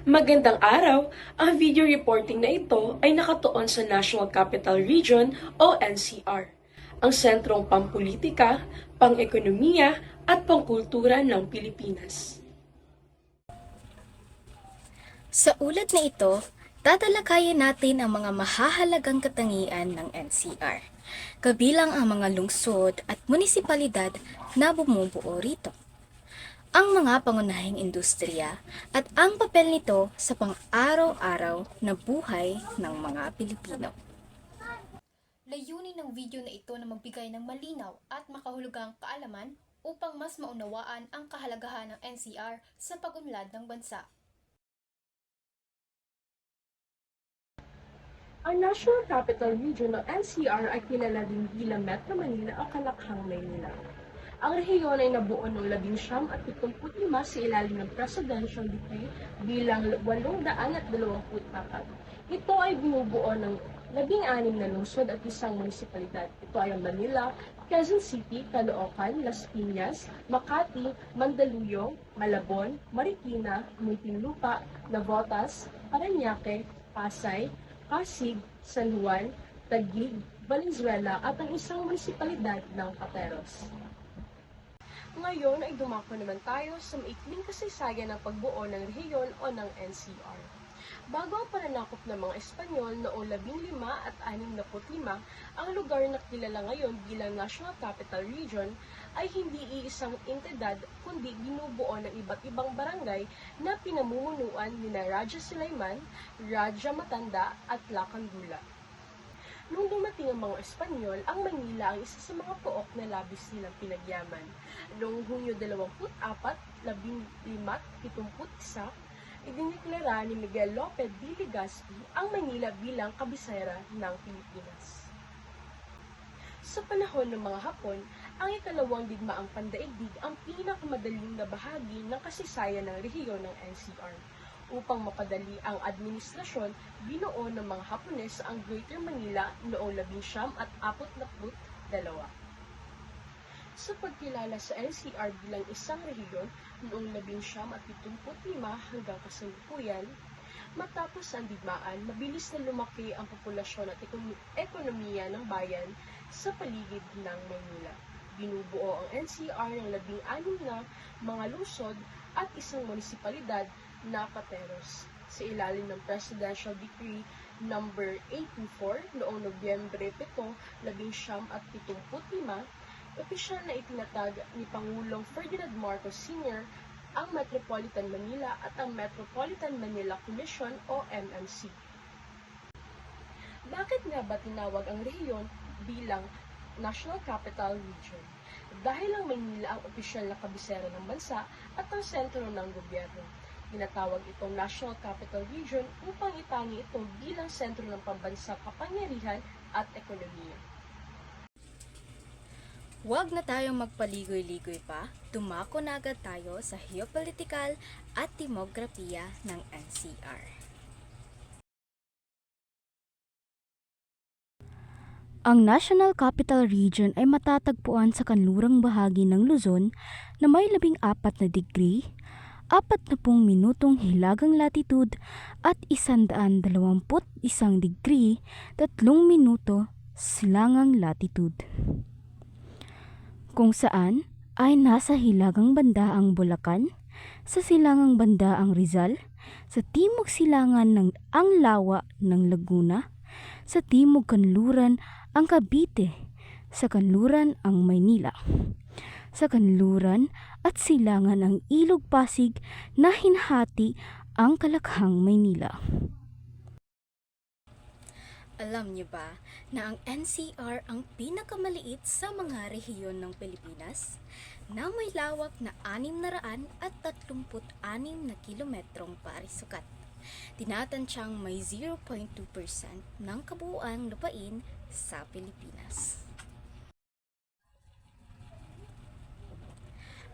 Magandang araw! Ang video reporting na ito ay nakatuon sa National Capital Region o NCR, ang sentrong pampolitika, pang-ekonomiya at pangkultura ng Pilipinas. Sa ulat na ito, tatalakayin natin ang mga mahahalagang katangian ng NCR, kabilang ang mga lungsod at munisipalidad na bumubuo rito, ang mga pangunahing industriya at ang papel nito sa pang-araw-araw na buhay ng mga Pilipino. Layunin ng video na ito na magbigay ng malinaw at makahulugang kaalaman upang mas maunawaan ang kahalagahan ng NCR sa pag-unlad ng bansa. Ang National Capital Region o NCR ay kilala din bilang Metro Manila o Kalakhang Maynila. Ang rehiyon ay nabuo noong 1975 sa ilalim ng Presidential Decree bilang 824. Ito ay binubuo ng 16 na lungsod at isang munisipalidad. Ito ay ang Manila, Quezon City, Caloocan, Las Piñas, Makati, Mandaluyong, Malabon, Marikina, Muntinlupa, Navotas, Parañaque, Pasay, Pasig, San Juan, Taguig, Valenzuela at ang isang munisipalidad ng Pateros. Ngayon ay dumako naman tayo sa maikling kasaysayan ng pagbuo ng rehiyon o ng NCR. Bago ang pananakop ng mga Espanyol noong 15 at 65, ang lugar na kilala ngayon bilang National Capital Region ay hindi iisang entidad kundi binubuo ng iba't ibang barangay na pinamumunuan ni Raja Sulaiman, Raja Matanda at Lakandula. Nung dumating ang mga Espanyol, ang Manila ang isa sa mga pook na labis nilang pinagyaman. Noong Hunyo 24, 1571, idiniklara ni Miguel Lopez de Legazpi ang Manila bilang kabisera ng Pilipinas. Sa panahon ng mga Hapon, ang ikalawang digmaang pandaigdig ang pinakamadaling na bahagi ng kasaysayan ng rehiyon ng NCR. Upang mapadali ang administrasyon, binuo ng mga Hapones ang Greater Manila noong 1942. Sa pagkilala sa NCR bilang isang rehiyon noong 1975 hanggang kasalukuyan, matapos ang digmaan, mabilis na lumaki ang populasyon at ekonomiya ng bayan sa paligid ng Manila. Binubuo ang NCR ng 16 na mga lungsod at isang munisipalidad na Pateros. Sa ilalim ng Presidential Decree No. 824 noong Nobyembre 7, 1975, opisyal na itinatag ni Pangulong Ferdinand Marcos Sr. ang Metropolitan Manila at ang Metropolitan Manila Commission o MMC. Bakit nga ba tinawag ang rehiyon bilang National Capital Region? Dahil ang Maynila ang opisyal na kabisera ng bansa at ang sentro ng gobyerno. Tinatawag itong National Capital Region upang itangi ito bilang sentro ng pambansang kapangyarihan at ekonomiya. Huwag na tayong magpaligoy-ligoy pa, dumako na agad tayo sa geopolitical at demografiya ng NCR. Ang National Capital Region ay matatagpuan sa kanlurang bahagi ng Luzon na may 14 na degree, 40 minutong hilagang latitude at 121 degree, 3 minuto silangang latitude. Kung saan ay nasa hilagang banda ang Bulacan, sa silangang banda ang Rizal, sa timog silangan ang lawa ng Laguna, sa timog kanluran ang Cavite, sa kanluran ang Maynila, sa kanluran at silangan ang Ilog Pasig na hinahati ang Kalakhang Maynila. Alam niyo ba na ang NCR ang pinakamaliit sa mga rehiyon ng Pilipinas na may lawak na 636 na kilometrong parisukat? Tinatantsyang may 0.2% ng kabuuang lupain sa Pilipinas.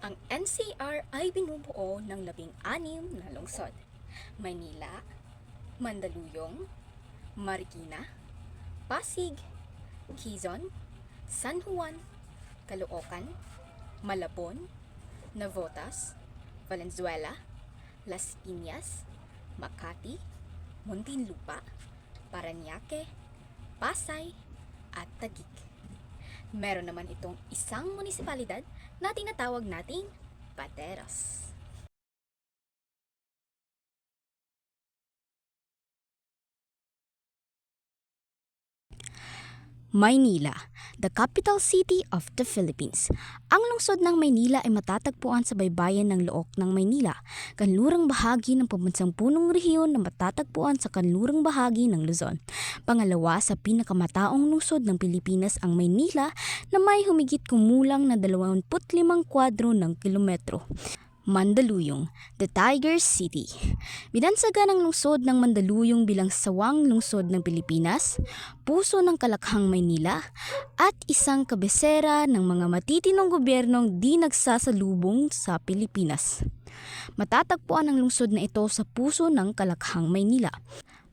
Ang NCR ay binubuo ng 16 na lungsod: Maynila, Mandaluyong, Marikina, Pasig, Quezon, San Juan, Caloocan, Malabon, Navotas, Valenzuela, Las Piñas, Makati, Muntinlupa, Parañaque, Pasay, at Taguig. Meron naman itong isang munisipalidad na tinatawag nating Pateros. Maynila, the capital city of the Philippines. Ang lungsod ng Maynila ay matatagpuan sa baybayin ng Looc ng Maynila, kanlurang bahagi ng pambansang punong rehiyon na matatagpuan sa kanlurang bahagi ng Luzon. Pangalawa sa pinakamataong lungsod ng Pilipinas ang Maynila na may humigit kumulang na 25 kwadro ng kilometro. Mandaluyong, the Tiger City. Binansagan ang lungsod ng Mandaluyong bilang sawang lungsod ng Pilipinas, puso ng Kalakhang Maynila, at isang kabesera ng mga matitinong gobyernong di nagsasalubong sa Pilipinas. Matatagpuan ang lungsod na ito sa puso ng Kalakhang Maynila.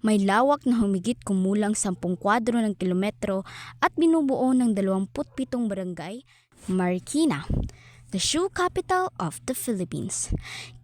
May lawak na humigit kumulang 10 kwadro ng kilometro at binubuo ng 27 barangay. Marikina, the shoe capital of the Philippines.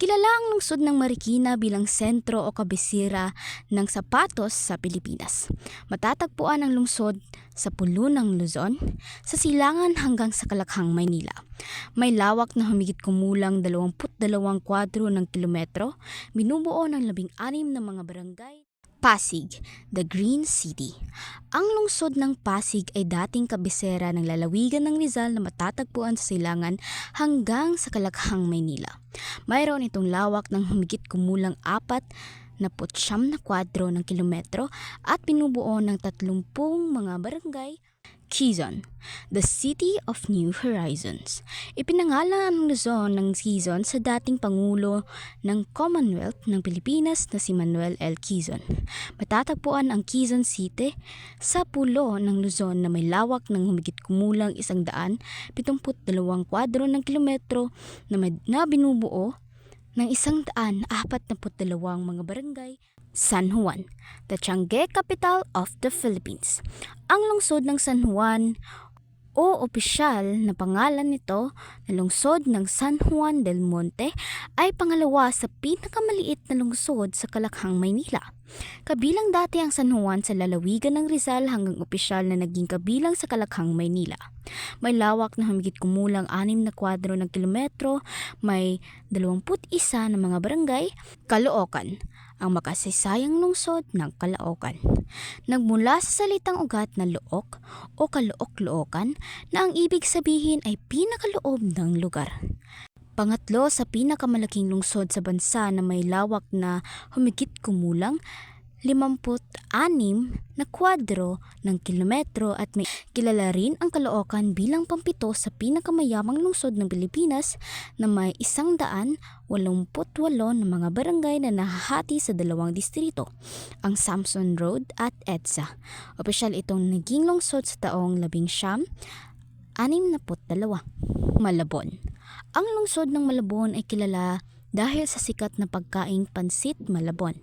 Kilala ang lungsod ng Marikina bilang sentro o kabisera ng sapatos sa Pilipinas. Matatagpuan ang lungsod sa pulo ng Luzon, sa silangan hanggang sa Kalakhang, Maynila. May lawak na humigit kumulang 22 kwadro ng kilometro, binubuo ng 16 na mga barangay. Pasig, the Green City. Ang lungsod ng Pasig ay dating kabisera ng lalawigan ng Rizal na matatagpuan sa silangan hanggang sa Kalakhang, Maynila. Mayroon itong lawak ng humigit kumulang 49 na kwadro ng kilometro at binubuo ng 30 mga barangay. Quezon, the City of New Horizons. Ipinangalan ang Luzon ng Quezon sa dating Pangulo ng Commonwealth ng Pilipinas na si Manuel L. Quezon. Matatagpuan ang Quezon City sa pulo ng Luzon na may lawak ng humigit kumulang 172 kwadro ng kilometro na binubuo ng 142 mga barangay. San Juan, the Tiange capital of the Philippines. Ang lungsod ng San Juan o opisyal na pangalan nito na lungsod ng San Juan del Monte ay pangalawa sa pinakamaliit na lungsod sa Kalakhang, Maynila. Kabilang dati ang San Juan sa lalawigan ng Rizal hanggang opisyal na naging kabilang sa Kalakhang, Maynila. May lawak na humigit kumulang 6 na kwadro ng kilometro, may 21 na mga barangay. Caloocan, ang makasaysayang lungsod ng Caloocan. Nagmula sa salitang ugat na look o Calooc-Loocan na ang ibig sabihin ay pinakaloob ng lugar. Pangatlo sa pinakamalaking lungsod sa bansa na may lawak na humigit kumulang 56 na kwadro ng kilometro at may kilala rin ang Caloocan bilang pampito sa pinakamayamang lungsod ng Pilipinas na may 188 na mga barangay na nahahati sa 2 distrito, ang Samson Road at EDSA. Opisyal itong naging lungsod sa taong 1962. Malabon. Ang lungsod ng Malabon ay kilala dahil sa sikat na pagkaing pansit Malabon.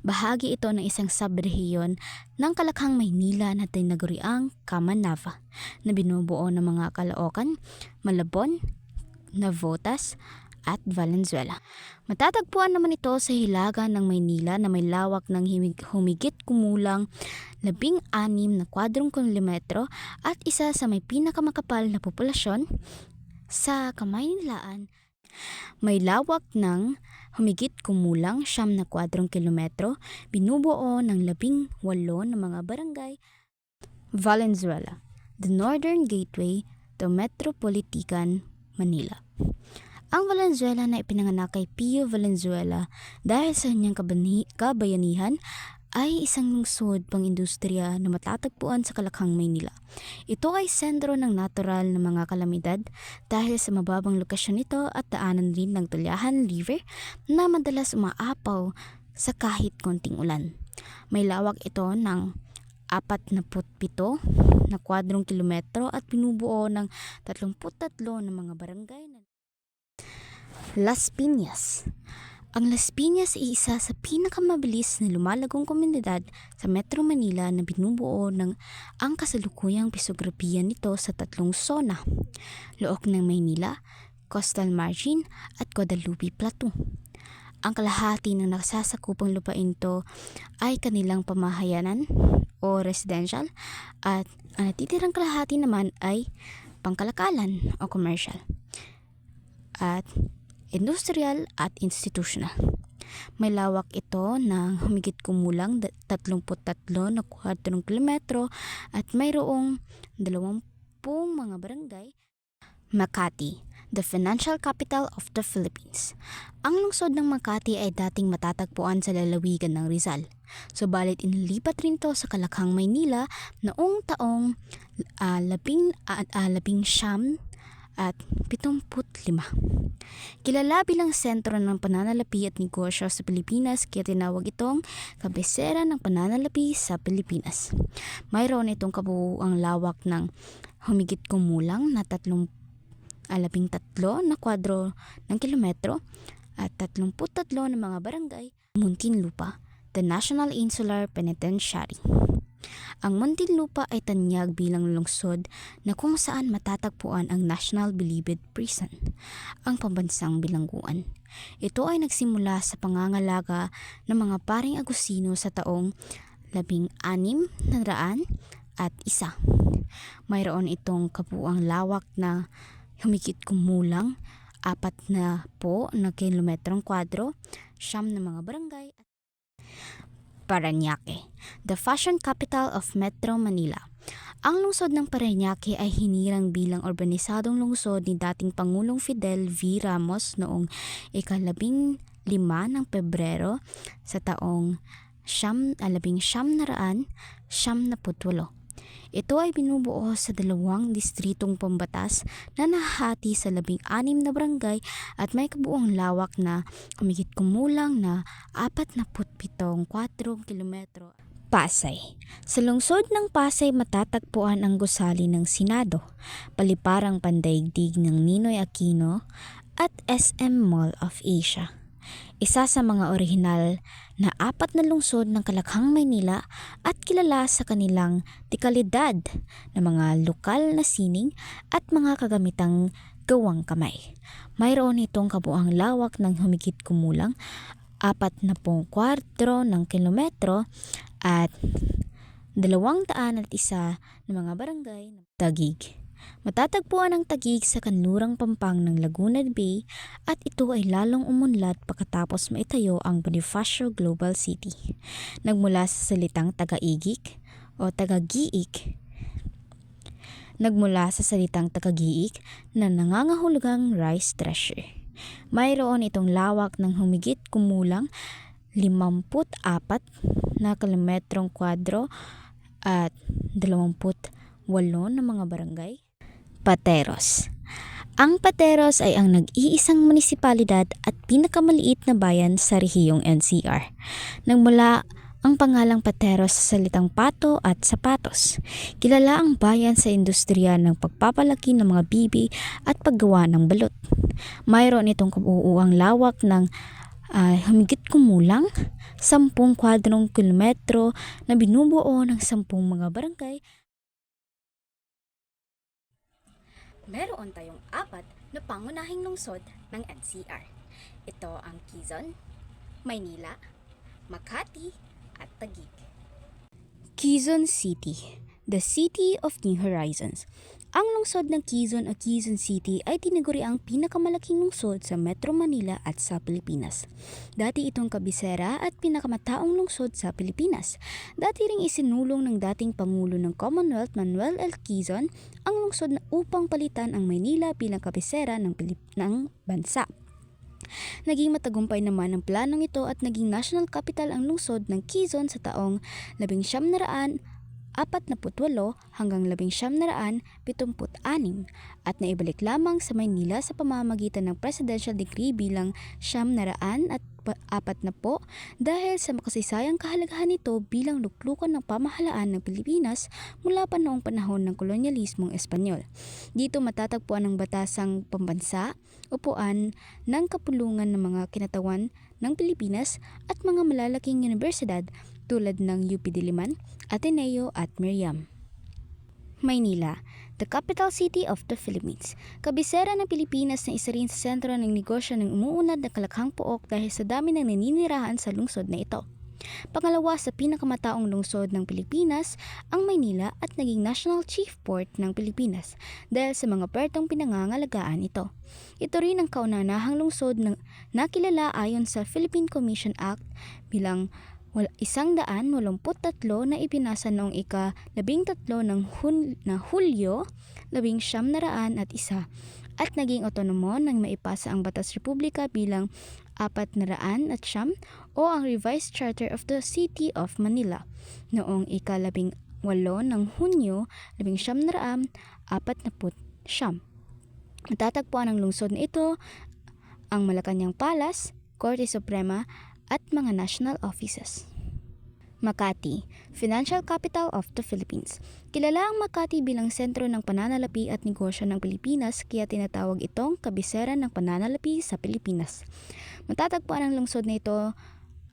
Bahagi ito ng isang subrehiyon ng Kalakhang, Maynila na tinaguriang Kamanava na binubuo ng mga Caloocan, Malabon, Navotas at Valenzuela. Matatagpuan naman ito sa hilaga ng Maynila na may lawak ng humigit kumulang 16 na kwadrong kilometro at isa sa may pinakamakapal na populasyon sa Kamaynilaan. May lawak ng humigit kumulang 9 na kwadrong kilometro, binubuo ng 18 na mga barangay. Valenzuela, the Northern Gateway to Metropolitan Manila. Ang Valenzuela na ipinanganak kay Pio Valenzuela dahil sa kanyang kabayanihan ay isang lungsod pang-industriya na matatagpuan sa Kalakhang, Maynila. Ito ay sentro ng natural na mga kalamidad dahil sa mababang lokasyon nito at daanan rin ng Tulyahan River na madalas umaapaw sa kahit konting ulan. May lawak ito ng 47 na kwadrong kilometro at binubuo ng 33 na mga barangay. Las Piñas. Ang Las Piñas ay isa sa pinakamabilis na lumalagong komunidad sa Metro Manila na binubuo ng ang kasalukuyang pisografiya nito sa 3 zona: Looc ng Maynila, Coastal Margin at Guadalupe Plateau. Ang kalahati ng nasasakupang lupain ito ay kanilang pamahayanan o residential at ang natitirang kalahati naman ay pangkalakalan o commercial at industrial at institutional. May lawak ito ng humigit kumulang 33 na kwadrong kilometro at mayroong 20 mga barangay. Makati, the financial capital of the Philippines. Ang lungsod ng Makati ay dating matatagpuan sa lalawigan ng Rizal. Subalit inilipat rin ito sa Kalakhang, Maynila noong taong 1975. Kilala bilang sentro ng pananalapi at negosyo sa Pilipinas kaya tinawag itong kabisera ng pananalapi sa Pilipinas. Mayroon itong kabuuang lawak ng humigit kumulang na 13 na kwadro ng kilometro at 33 na mga barangay. Muntinlupa, the National Insular Penitentiary. Ang Muntinlupa ay tanyag bilang lungsod na kung saan matatagpuan ang National Bilibid Prison, ang pambansang bilangguan. Ito ay nagsimula sa pangangalaga ng mga paring Agustino sa taong 1601. Mayroon itong kabuuang lawak na humigit kumulang 4 na kilometrong kwadro, 9 na mga barangay. Parañaque, the fashion capital of Metro Manila. Ang lungsod ng Parañaque ay hinirang bilang urbanisadong lungsod ni dating Pangulong Fidel V. Ramos noong 15 ng Pebrero sa taong 1978. Ito ay binubuo sa 2 distritong pambatas na nahati sa 16 na barangay at may kabuuang lawak na humigit kumulang na 47 kilometro. Pasay. Sa lungsod ng Pasay matatagpuan ang gusali ng Senado, paliparang pandaigdig ng Ninoy Aquino at SM Mall of Asia. Isa sa mga orihinal na 4 na lungsod ng Kalakhang, Maynila at kilala sa kanilang dekalidad na mga lokal na sining at mga kagamitang gawang kamay. Mayroon itong kabuuang lawak ng humigit kumulang 40 kwadro ng kilometro at 201 na mga barangay. Taguig. Matatagpuan ang Taguig sa kanlurang pampang ng Laguna Bay at ito ay lalong umunlad pagkatapos maitayo ang Bonifacio Global City. Nagmula sa salitang taga-igik o taga-giik. Na nangangahulugang rice thresher. Mayroon itong lawak ng humigit kumulang 54 na kilometrong kwadro at 28 na mga barangay. Pateros. Ang Pateros ay ang nag-iisang munisipalidad at pinakamaliit na bayan sa rehiyong NCR. Nagmula ang pangalang Pateros sa salitang pato at sapatos. Kilala ang bayan sa industriya ng pagpapalaki ng mga bibi at paggawa ng balot. Mayroon itong kabuuang lawak ng humigit kumulang 10 kwadrong kilometro na binubuo ng 10 mga barangay. Meron tayong 4 na pangunahing lungsod ng NCR. Ito ang Quezon, Maynila, Makati, at Taguig. Quezon City, the City of New Horizons. Ang lungsod ng Quezon o Quezon City ay tinaguri ang pinakamalaking lungsod sa Metro Manila at sa Pilipinas. Dati itong kabisera at pinakamataong lungsod sa Pilipinas. Dati ring isinulong ng dating Pangulo ng Commonwealth Manuel L. Quezon ang lungsod na upang palitan ang Maynila bilang kabisera ng bansa. Naging matagumpay naman ang planong ito at naging national capital ang lungsod ng Quezon sa taong 1948 hanggang 1976 at naibalik lamang sa Maynila sa pamamagitan ng Presidential Decree bilang 1940 dahil sa makasaysayang kahalagahan nito bilang luklukan ng pamahalaan ng Pilipinas mula pa noong panahon ng kolonyalismong Espanyol. Dito matatagpuan ang batasang pambansa, upuan ng kapulungan ng mga kinatawan ng Pilipinas at mga malalaking universidad tulad ng UP Diliman, Ateneo at Miriam. Maynila, the capital city of the Philippines. Kabisera ng Pilipinas na isa rin sa sentro ng negosyo ng umuunlad na kalakhang pook dahil sa dami ng naninirahan sa lungsod na ito. Pangalawa sa pinakamataong lungsod ng Pilipinas, ang Maynila at naging National Chief Port ng Pilipinas dahil sa mga pertong pinangangalagaan ito. Ito rin ang kauna-nahang lungsod na nakilala ayon sa Philippine Commission Act bilang 183 na ipinasa noong ika-13 ng Hulyo 1901 at naging otonomo nang maipasa ang Batas Republika bilang 409 o ang Revised Charter of the City of Manila noong ika-18 ng Hunyo 1949. Matatagpuan ang lungsod na ito ang Malacañang Palace, Korte Suprema at mga national offices. Makati, financial capital of the Philippines. Kilala ang Makati bilang sentro ng pananalapi at negosyo ng Pilipinas kaya tinatawag itong kabisera ng pananalapi sa Pilipinas. Matatagpuan ang lungsod na ito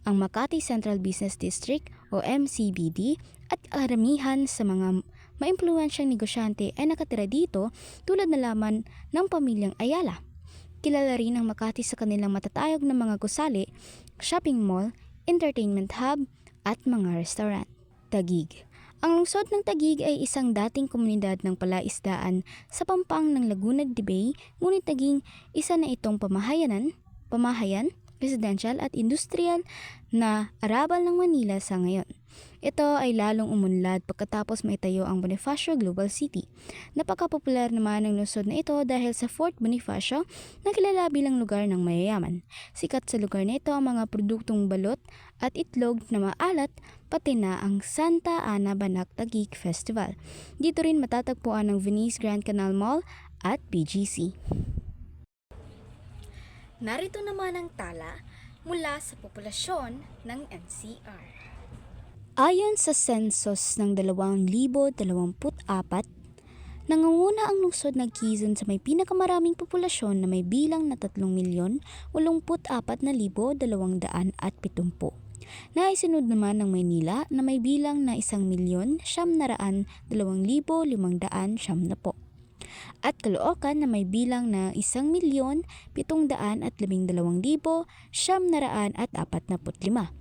ang Makati Central Business District o MCBD at karamihan sa mga maimpluwensyang negosyante ay nakatira dito tulad na laman ng pamilyang Ayala. Kilala rin ang Makati sa kanilang matatayog na mga gusali, shopping mall, entertainment hub, at mga restaurant. Taguig. Ang lungsod ng Taguig ay isang dating komunidad ng palaisdaan sa pampang ng Laguna de Bay, ngunit naging isa na itong pamahayan, residential at industrial na arabal ng Manila sa ngayon. Ito ay lalong umunlad pagkatapos maitayo ang Bonifacio Global City. Napakapopular naman ang lungsod na ito dahil sa Fort Bonifacio na kilala bilang lugar ng mayayaman. Sikat sa lugar na ito ang mga produktong balot at itlog na maalat, pati na ang Santa Ana Banak Taguig Festival. Dito rin matatagpuan ang Venice Grand Canal Mall at BGC. Narito naman ang tala mula sa populasyon ng NCR. Ayon sa census ng 2024, nangunguna ang lungsod ng Quezon sa may pinakamaraming populasyon na may bilang na 3,084,270. Naisunod naman ng Maynila na may bilang na 1,902,570. At Caloocan na may bilang na 1,072,945.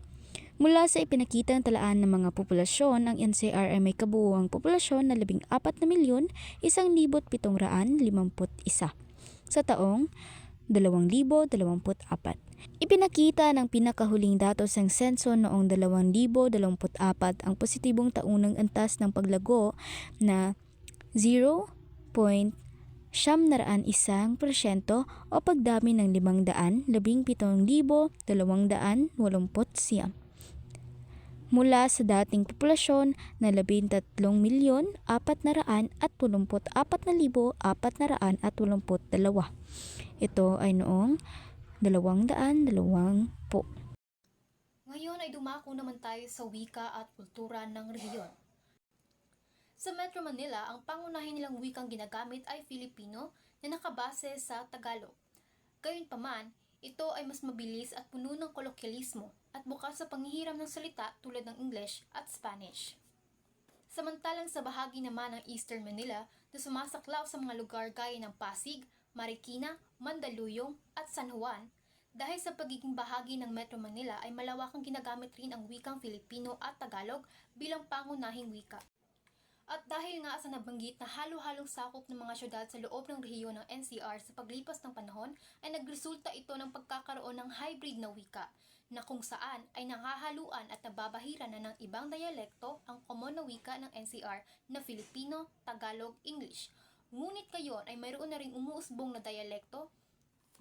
Mula sa ipinakitang talaan ng mga populasyon, ang NCR ay may kabuuang populasyon na 14,1,751 sa taong 2024. Ipinakita ng pinakahuling datos ng senso noong 2024 ang positibong taunang antas ng paglago na 0.1% o pagdami ng 517,280. Mula sa dating populasyon na 13,484,482. Ito ay noong 2020. Ngayon ay dumako naman tayo sa wika at kultura ng rehiyon. Sa Metro Manila, ang pangunahin nilang wikang ginagamit ay Filipino na nakabase sa Tagalog. Gayunpaman, ito ay mas mabilis at puno ng kolokyalismo at bukas sa panghihiram ng salita tulad ng English at Spanish. Samantalang sa bahagi naman ng Eastern Manila na sumasaklaw sa mga lugar gaya ng Pasig, Marikina, Mandaluyong at San Juan, dahil sa pagiging bahagi ng Metro Manila ay malawakang ginagamit rin ang wikang Filipino at Tagalog bilang pangunahing wika. At dahil nga sa nabanggit na halo-halong sakop ng mga syudad sa loob ng rehiyon ng NCR sa paglipas ng panahon, ay nagresulta ito ng pagkakaroon ng hybrid na wika, na kung saan ay nangahaluan at nababahiran na ng ibang diyalekto ang common na wika ng NCR na Filipino, Tagalog, English. Ngunit ngayon ay mayroon na ring umuusbong na diyalekto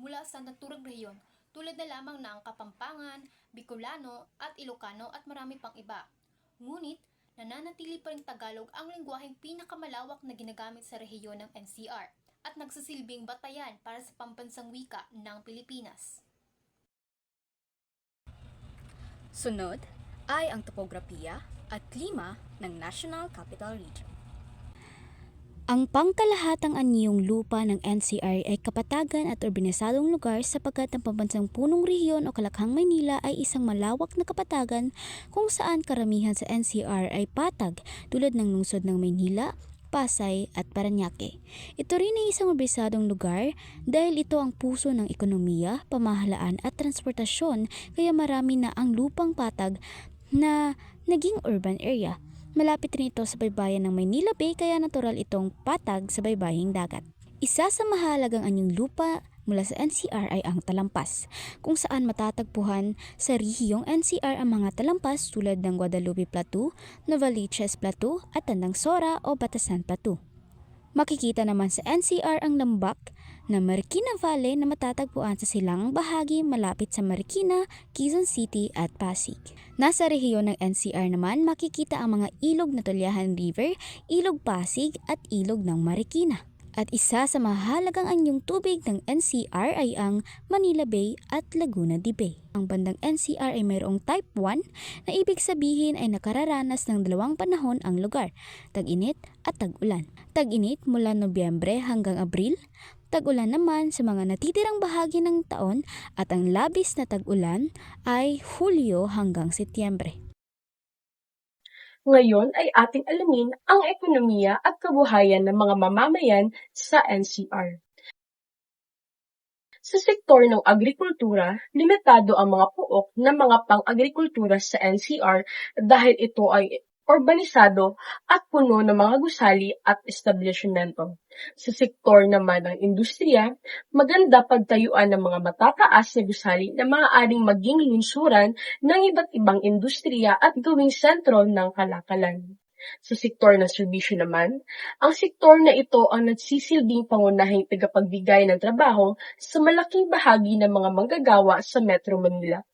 mula sa naturang rehiyon, tulad na lamang na ang Kapampangan, Bicolano at Ilocano at marami pang iba. Ngunit, nananatili pa rin Tagalog ang lengguwaheng pinakamalawak na ginagamit sa rehiyon ng NCR at nagsisilbing batayan para sa pambansang wika ng Pilipinas. Sunod ay ang topografiya at klima ng National Capital Region. Ang pangkalahatang anyong lupa ng NCR ay kapatagan at urbanisadong lugar sapagkat ang pambansang punong rehiyon o Kalakhang Maynila ay isang malawak na kapatagan kung saan karamihan sa NCR ay patag tulad ng lungsod ng Maynila, Pasay at Parañaque. Ito rin ay isang mabisadong lugar dahil ito ang puso ng ekonomiya, pamahalaan at transportasyon kaya marami na ang lupang patag na naging urban area. Malapit rin ito sa baybayin ng Maynila Bay kaya natural itong patag sa baybaying dagat. Isa sa mahalagang anyong lupa mula sa NCR ay ang Talampas, kung saan matatagpuan sa rehiyong NCR ang mga talampas tulad ng Guadalupe Plateau, Novaliches Plateau at Tandang Sora o Batasan Plateau. Makikita naman sa NCR ang lambak na Marikina Valley na matatagpuan sa silangang bahagi malapit sa Marikina, Quezon City at Pasig. Nasa rehiyon ng NCR naman makikita ang mga ilog na Tulyahan River, Ilog Pasig at Ilog ng Marikina. At isa sa mahalagang anyong tubig ng NCR ay ang Manila Bay at Laguna de Bay. Ang bandang NCR ay mayroong Type 1 na ibig sabihin ay nakararanas ng dalawang panahon ang lugar, tag-init at tag-ulan. Tag-init mula Nobyembre hanggang Abril, tag-ulan naman sa mga natitirang bahagi ng taon at ang labis na tag-ulan ay Hulyo hanggang Setyembre. Ngayon ay ating alamin ang ekonomiya at kabuhayan ng mga mamamayan sa NCR. Sa sektor ng agrikultura, limitado ang mga pook ng mga pang-agrikultura sa NCR dahil ito ay urbanisado at puno ng mga gusali at establishmento. Sa sektor naman ng industriya, maganda pagtayuan ng mga matataas na gusali na maaaring maging lungsuran ng iba't ibang industriya at gawing sentro ng kalakalan. Sa sektor ng serbisyo naman, ang sektor na ito ang nagsisilbing pangunahing tagapagbigay ng trabaho sa malaking bahagi ng mga manggagawa sa Metro Manila.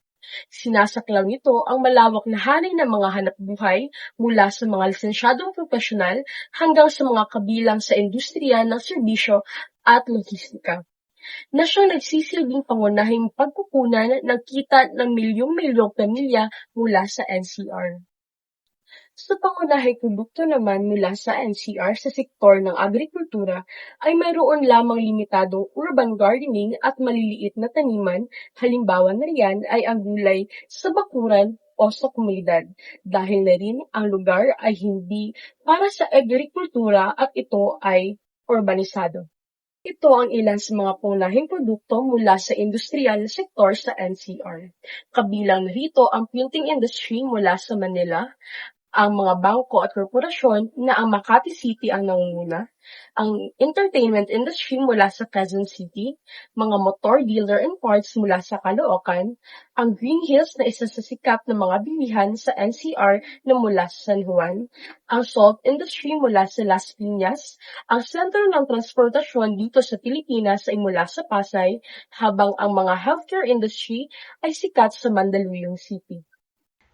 Sinasaklaw nito ang malawak na hanay ng mga hanapbuhay mula sa mga lisensyadong profesional hanggang sa mga kabilang sa industriya ng serbisyo at logistika, na siyang nagsisilbing pangunahing pagkukunan ng kita ng milyong-milyong pamilya mula sa NCR. Sa pangunahing produkto naman mula sa NCR sa sektor ng agrikultura ay mayroon lamang limitadong urban gardening at maliliit na taniman, halimbawa na riyan ay ang gulay sa bakuran o sa komunidad, dahil na rin ang lugar ay hindi para sa agrikultura at ito ay urbanisado. Ito ang ilan sa mga pangunahing produkto mula sa industrial na sektor sa NCR. Kabilang rito ang printing industry mula sa Manila, ang mga bangko at korporasyon na ang Makati City ang nangunguna, ang entertainment industry mula sa Quezon City, mga motor dealer and parts mula sa Caloocan, ang Green Hills na isa sa sikat na mga bilihan sa NCR na mula sa San Juan, ang salt industry mula sa Las Piñas, ang sentro ng transportasyon dito sa Pilipinas ay mula sa Pasay, habang ang mga healthcare industry ay sikat sa Mandaluyong City.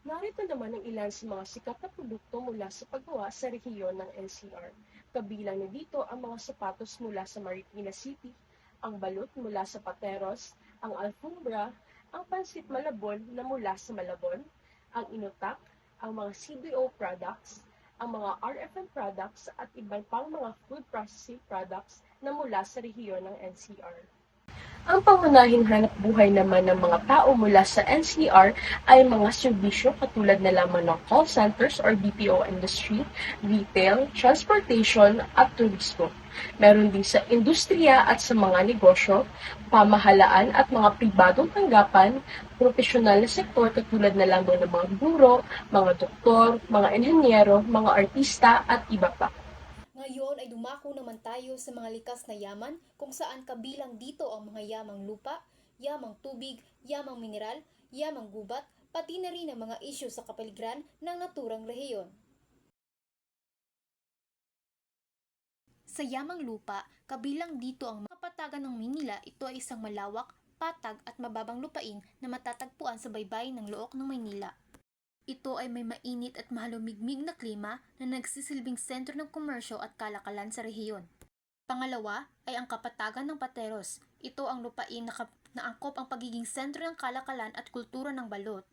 Narito naman ang ilan sa mga sikat na produkto mula sa paggawa sa rehiyon ng NCR. Kabilang na dito ang mga sapatos mula sa Marikina City, ang balut mula sa Pateros, ang alfombra, ang pansit Malabon na mula sa Malabon, ang inutak, ang mga CBO products, ang mga RFM products at ibang pang mga food processing products na mula sa rehiyon ng NCR. Ang pangunahing hanapbuhay naman ng mga tao mula sa NCR ay mga serbisyo katulad na lamang ng call centers or BPO industry, retail, transportation at turismo. Meron din sa industriya at sa mga negosyo, pamahalaan at mga pribadong tanggapan, profesional na sektor katulad na lamang ng mga guro, mga doktor, mga inhenyero, mga artista at iba pa. Ngayon ay dumako naman tayo sa mga likas na yaman kung saan kabilang dito ang mga yamang lupa, yamang tubig, yamang mineral, yamang gubat, pati na rin ang mga isyu sa kapaligiran ng naturang rehiyon. Sa yamang lupa, kabilang dito ang kapatagan ng Maynila. Ito ay isang malawak, patag at mababang lupain na matatagpuan sa baybayin ng Looc ng Maynila. Ito ay may mainit at mahalumigmig na klima na nagsisilbing sentro ng komersyo at kalakalan sa rehiyon. Pangalawa ay ang kapatagan ng Pateros. Ito ang lupain na angkop ang pagiging sentro ng kalakalan at kultura ng balot.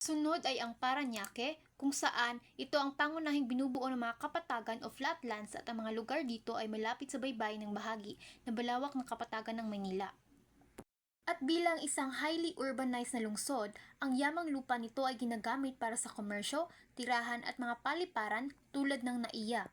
Sunod ay ang Parañaque, kung saan ito ang pangunahing binubuo ng mga kapatagan o flatlands at ang mga lugar dito ay malapit sa baybayin ng bahagi na balawak ng kapatagan ng Maynila. At bilang isang highly urbanized na lungsod, ang yamang lupa nito ay ginagamit para sa komersyo, tirahan at mga paliparan tulad ng NAIA.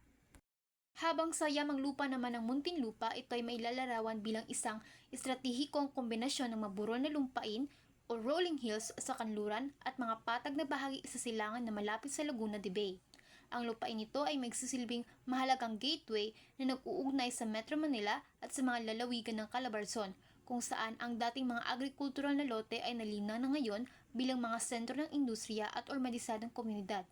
Habang sa yamang lupa naman ng Muntinlupa, ito ay mailalarawan bilang isang estratehikong kombinasyon ng maburol na lumpain o rolling hills sa kanluran at mga patag na bahagi sa silangan na malapit sa Laguna de Bay. Ang lupain nito ay magsisilbing mahalagang gateway na nag-uugnay sa Metro Manila at sa mga lalawigan ng Calabarzon, kung saan ang dating mga agricultural na lote ay nalinang na ngayon bilang mga sentro ng industriya at urbanisadong komunidad.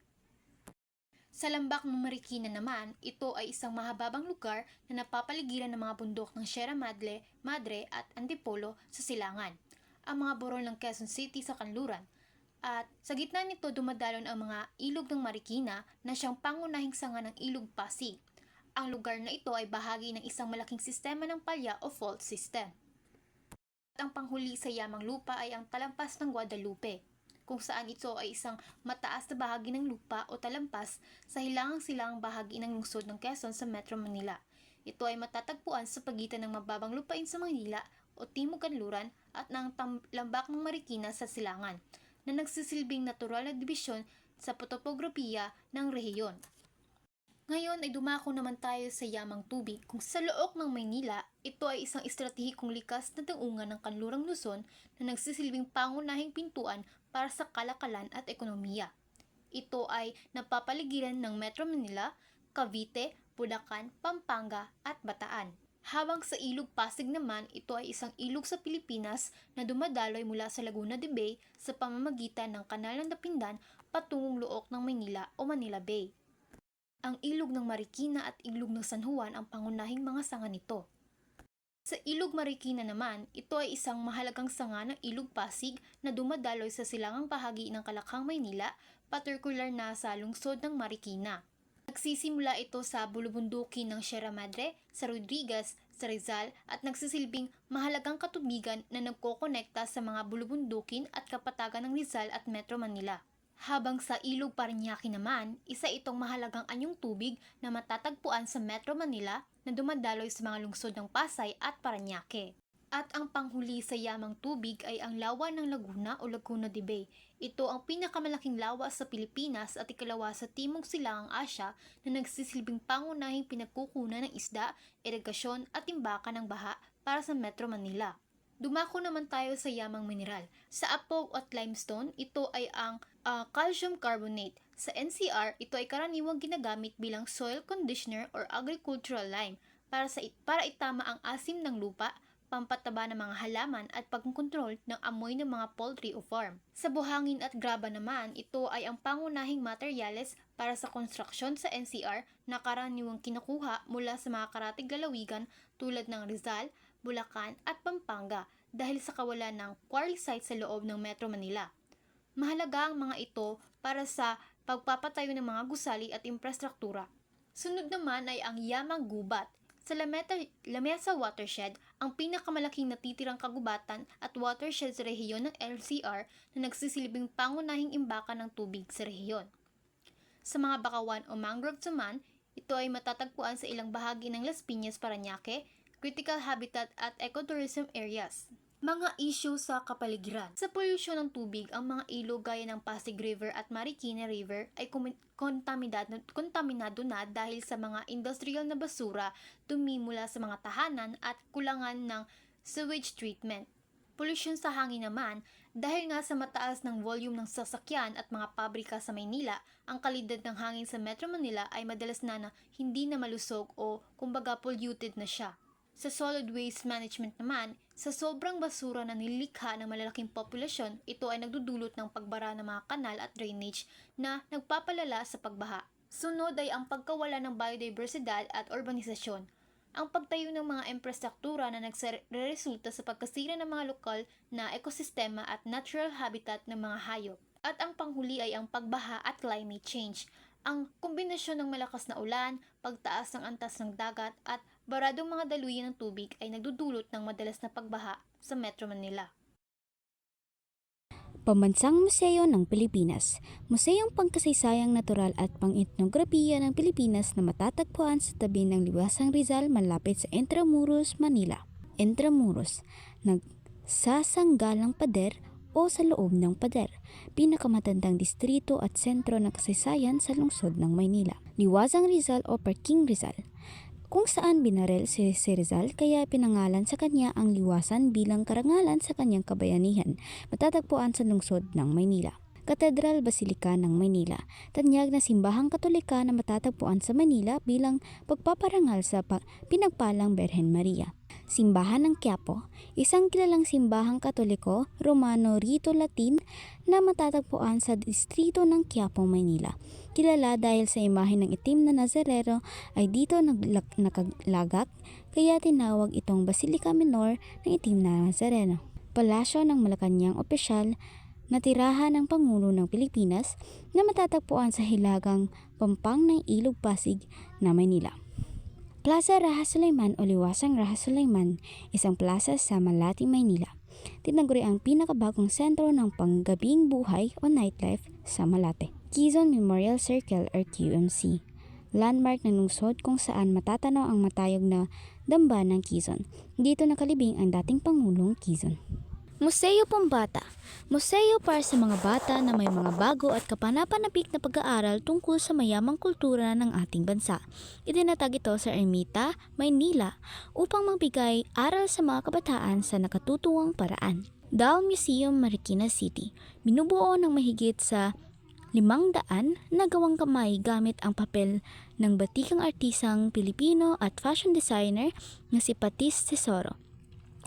Sa lambak ng Marikina naman, ito ay isang mahababang lugar na napapaligiran ng mga bundok ng Sierra Madre at Antipolo sa silangan, ang mga burol ng Quezon City sa kanluran, at sa gitna nito dumadalon ang mga ilog ng Marikina na siyang pangunahing sanga ng ilog Pasig. Ang lugar na ito ay bahagi ng isang malaking sistema ng palya o fault system. At ang panghuli sa yamang lupa ay ang talampas ng Guadalupe, kung saan ito ay isang mataas na bahagi ng lupa o talampas sa hilangang-silangang bahagi ng lungsod ng Quezon sa Metro Manila. Ito ay matatagpuan sa pagitan ng mababang lupain sa Manila o Timog Kanluran at ng lambak ng Marikina sa silangan, na nagsisilbing natural na dibisyon sa topografiya ng rehiyon. Ngayon ay dumako naman tayo sa yamang tubig, kung sa loob ng Maynila, ito ay isang estratehikong likas na daungan ng kanlurang Luzon na nagsisilbing pangunahing pintuan para sa kalakalan at ekonomiya. Ito ay napapaligiran ng Metro Manila, Cavite, Bulacan, Pampanga at Bataan. Habang sa ilog Pasig naman, ito ay isang ilog sa Pilipinas na dumadaloy mula sa Laguna de Bay sa pamamagitan ng Kanal ng Dapindan patungong Luok ng Maynila o Manila Bay. Ang ilog ng Marikina at ilog ng San Juan ang pangunahing mga sanga nito. Sa ilog Marikina naman, ito ay isang mahalagang sanga ng ilog Pasig na dumadaloy sa silangang bahagi ng Kalakhang, Maynila, partikular na sa lungsod ng Marikina. Nagsisimula ito sa bulubundukin ng Sierra Madre, sa Rodriguez, sa Rizal at nagsisilbing mahalagang katubigan na nagkokonekta sa mga bulubundukin at kapatagan ng Rizal at Metro Manila. Habang sa ilog Parañaque naman, isa itong mahalagang anyong tubig na matatagpuan sa Metro Manila na dumadaloy sa mga lungsod ng Pasay at Parañaque. At ang panghuli sa yamang tubig ay ang lawa ng Laguna o Laguna de Bay. Ito ang pinakamalaking lawa sa Pilipinas at ikalawa sa Timog Silangang Asya na nagsisilbing pangunahing pinagkukunan ng isda, irigasyon at imbakan ng baha para sa Metro Manila. Dumako naman tayo sa yamang mineral. Sa apog at limestone, ito ay ang calcium carbonate. Sa NCR, ito ay karaniwang ginagamit bilang soil conditioner or agricultural lime para itama ang asim ng lupa, pampataba ng mga halaman at pagkontrol ng amoy ng mga poultry o farm. Sa buhangin at graba naman, ito ay ang pangunahing materyales para sa konstruksyon sa NCR na karaniwang kinukuha mula sa mga karatig lalawigan tulad ng Rizal, Bulacan at Pampanga dahil sa kawalan ng quarry site sa loob ng Metro Manila. Mahalaga ang mga ito para sa pagpapatayo ng mga gusali at infrastruktura. Sunod naman ay ang yamang gubat. Sa Lamesa Watershed, ang pinakamalaking natitirang kagubatan at watershed sa rehiyon ng LCR na nagsisilbing pangunahing imbakan ng tubig sa rehiyon. Sa mga bakawan o mangrove naman, ito ay matatagpuan sa ilang bahagi ng Las Piñas, Parañaque, critical habitat at ecotourism areas. Mga issue sa kapaligiran. Sa polusyon ng tubig, ang mga ilog gaya ng Pasig River at Marikina River ay kontaminado na dahil sa mga industrial na basura, dumi mula sa mga tahanan at kulangan ng sewage treatment. Polusyon sa hangin naman, dahil nga sa mataas ng volume ng sasakyan at mga pabrika sa Maynila, ang kalidad ng hangin sa Metro Manila ay madalas na hindi na malusog o kumbaga polluted na siya. Sa solid waste management naman, sa sobrang basura na nilikha ng malalaking populasyon, ito ay nagdudulot ng pagbara ng mga kanal at drainage na nagpapalala sa pagbaha. Sunod ay ang pagkawala ng biodiversidad at urbanisasyon. Ang pagtayo ng mga infrastruktura na nagresulta sa pagkasira ng mga lokal na ekosistema at natural habitat ng mga hayop. At ang panghuli ay ang pagbaha at climate change. Ang kombinasyon ng malakas na ulan, pagtaas ng antas ng dagat at baradong mga daluyan ng tubig ay nagdudulot ng madalas na pagbaha sa Metro Manila. Pambansang Museo ng Pilipinas. Museong Pangkasaysayang Natural at Pang-etnografiya ng Pilipinas na matatagpuan sa tabi ng Liwasang Rizal malapit sa Intramuros, Manila. Intramuros, nagsasanggalang pader o sa loob ng pader, pinakamatandang distrito at sentro ng kasaysayan sa lungsod ng Maynila. Liwasang Rizal o Parking Rizal, kung saan binaril si Rizal kaya pinangalan sa kanya ang liwasan bilang karangalan sa kanyang kabayanihan, matatagpuan sa lungsod ng Maynila. Katedral Basilica ng Maynila, tanyag na simbahang Katolika na matatagpuan sa Manila bilang pagpaparangal sa pinagpalang Birhen Maria. Simbahan ng Quiapo, isang kilalang simbahang Katoliko, Romano Rito Latin na matatagpuan sa distrito ng Quiapo, Maynila. Kilala dahil sa imahe ng itim na Nazareno ay dito nakalagak, kaya tinawag itong Basilica Minor ng itim na Nazareno. Palasyo ng Malacanang opisyal na tirahan ng Pangulo ng Pilipinas na matatagpuan sa hilagang pampang ng Ilog Pasig na Maynila. Plaza Raha Sulaiman o Liwasang Raha Sulaiman, isang plaza sa Malate, Maynila. Tinaguri ang pinakabagong sentro ng panggabing buhay o nightlife sa Malate. Quezon Memorial Circle or QMC, landmark ng lungsod kung saan matatanaw ang matayog na damba ng Quezon. Dito nakalibing ang dating Pangulong Quezon. Museo Pambata, museo para sa mga bata na may mga bago at kapanapanabik na pag-aaral tungkol sa mayamang kultura ng ating bansa. Itinatag ito sa Ermita, Maynila upang magbigay aral sa mga kabataan sa nakatutuwang paraan. Dal Museum, Marikina City, binubuo ng mahigit sa 500 na gawang kamay gamit ang papel ng batikang artisang Pilipino at fashion designer na si Patis Tesoro.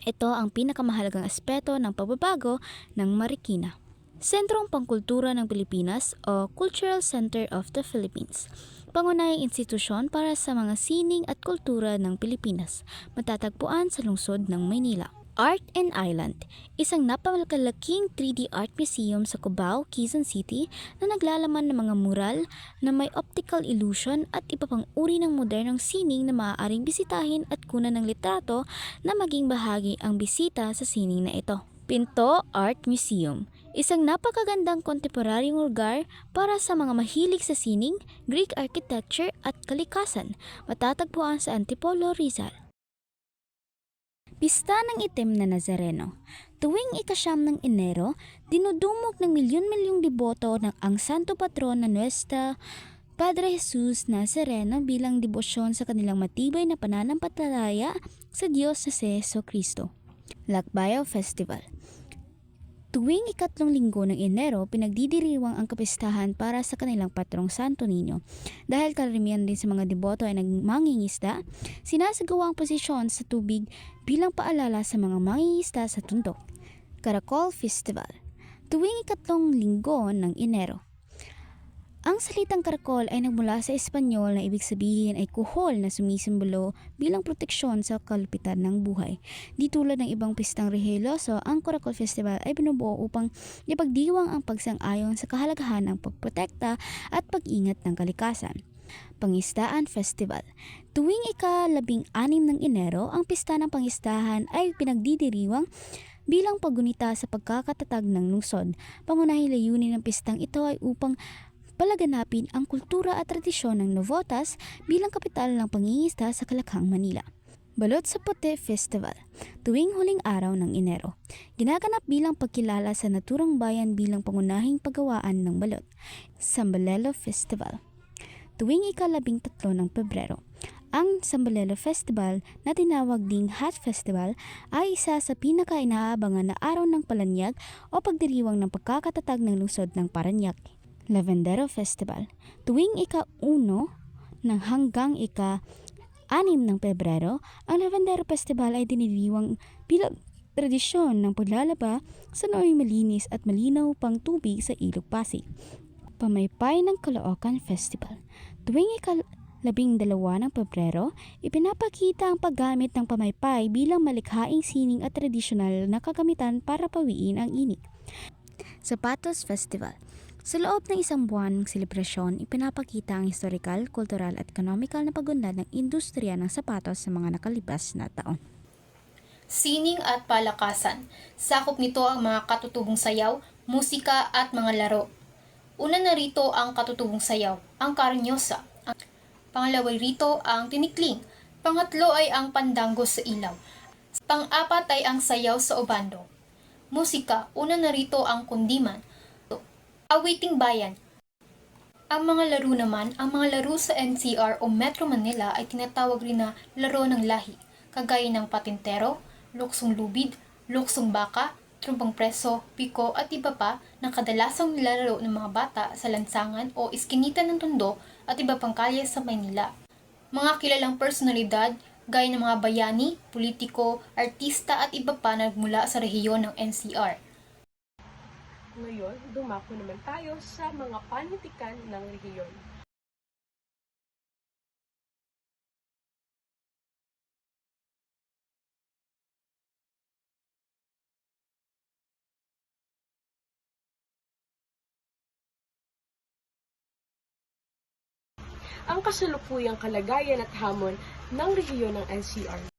Ito ang pinakamahalagang aspeto ng pagbabago ng Marikina. Sentrong Pangkultura ng Pilipinas o Cultural Center of the Philippines, pangunahing institusyon para sa mga sining at kultura ng Pilipinas, matatagpuan sa lungsod ng Maynila. Art and Island, isang napakalaking 3D art museum sa Cubao, Quezon City na naglalaman ng mga mural na may optical illusion at iba pang uri ng modernong sining na maaaring bisitahin at kunan ng litrato na maging bahagi ang bisita sa sining na ito. Pinto Art Museum, isang napakagandang kontemporaryong lugar para sa mga mahilig sa sining, Greek architecture at kalikasan, matatagpuan sa Antipolo, Rizal. Pista ng Itim na Nazareno. Tuwing ika-9 ng Enero, dinudumog ng milyon-milyong deboto ng ang Santo Patron na Nuestra Padre Jesus Nazareno bilang debosyon sa kanilang matibay na pananampalataya sa Diyos na si Jesucristo. Lakbayaw Festival. Tuwing ika-3 linggo ng Enero, pinagdidiriwang ang kapistahan para sa kanilang patrong Santo Niño. Dahil karamihan din sa mga deboto ay nagmangingisda, sinasagawa ang posisyon sa tubig bilang paalala sa mga mangingisda sa tundok. Caracol Festival. Tuwing ika-3 linggo ng Enero. Ang salitang karakol ay nagmula sa Espanyol na ibig sabihin ay kuhol na sumisimbolo bilang proteksyon sa kalupitan ng buhay. Di tulad ng ibang pistang religyoso, ang Caracol Festival ay binubuo upang ipagdiwang ang pagsang-ayon sa kahalagahan ng pagprotekta at pag-ingat ng kalikasan. Pangisdaan Festival. Tuwing ika-16 ng Enero, ang pista ng pangistahan ay pinagdidiriwang bilang paggunita sa pagkakatatag ng lungsod. Pangunahing layunin ng pistang ito ay upang palaganapin ang kultura at tradisyon ng Navotas bilang kapital ng pangingisda sa Kalakhang, Manila. Balot sa Puti Festival. Tuwing huling araw ng Enero, ginaganap bilang pagkilala sa naturang bayan bilang pangunahing paggawaan ng balot. Sambalelo Festival. Tuwing ika-13 ng Pebrero, ang Sambalelo Festival na tinawag ding Hat Festival ay isa sa pinaka-inaabangan na araw ng palanyag o pagdiriwang ng pagkakatatag ng lungsod ng Parañaque. Lavendero Festival. Tuwing ika-1 ng hanggang ika-6 ng Pebrero, ang Lavendero Festival ay diniriwang bilang tradisyon ng paglalaba sa nooy malinis at malinaw pang tubig sa Ilog Pasig. Pamaypay ng Caloocan Festival. Tuwing ika-12 ng Pebrero, ipinapakita ang paggamit ng pamaypay bilang malikhaing sining at tradisyonal na kagamitan para pawiin ang init. Sapatos Festival. Sa loob ng isang buwan ng selebrasyon, ipinapakita ang historical, kultural at ekonomikal na pagunlad ng industriya ng sapatos sa mga nakalibas na taon. Sining at palakasan. Sakop nito ang mga katutubong sayaw, musika at mga laro. Una na rito ang katutubong sayaw, ang karinyosa. Pangalawa rito ang tinikling. Pangatlo ay ang pandango sa ilaw. Pang-apat ay ang sayaw sa obando. Musika, una na rito ang kundiman. Awiting bayan. Ang mga laro naman, ang mga laro sa NCR o Metro Manila ay tinatawag rin na laro ng lahi, kagaya ng patintero, luksong lubid, luksong baka, trumpang preso, piko at iba pa na kadalasang nilalaro ng mga bata sa lansangan o iskinita ng Tondo at iba pang kalye sa Maynila. Mga kilalang personalidad gaya ng mga bayani, politiko, artista at iba pa na nagmula sa rehiyon ng NCR. Ngayon, dumako naman tayo sa mga panitikan ng rehiyon. Ang kasalukuyang kalagayan at hamon ng rehiyon ng NCR.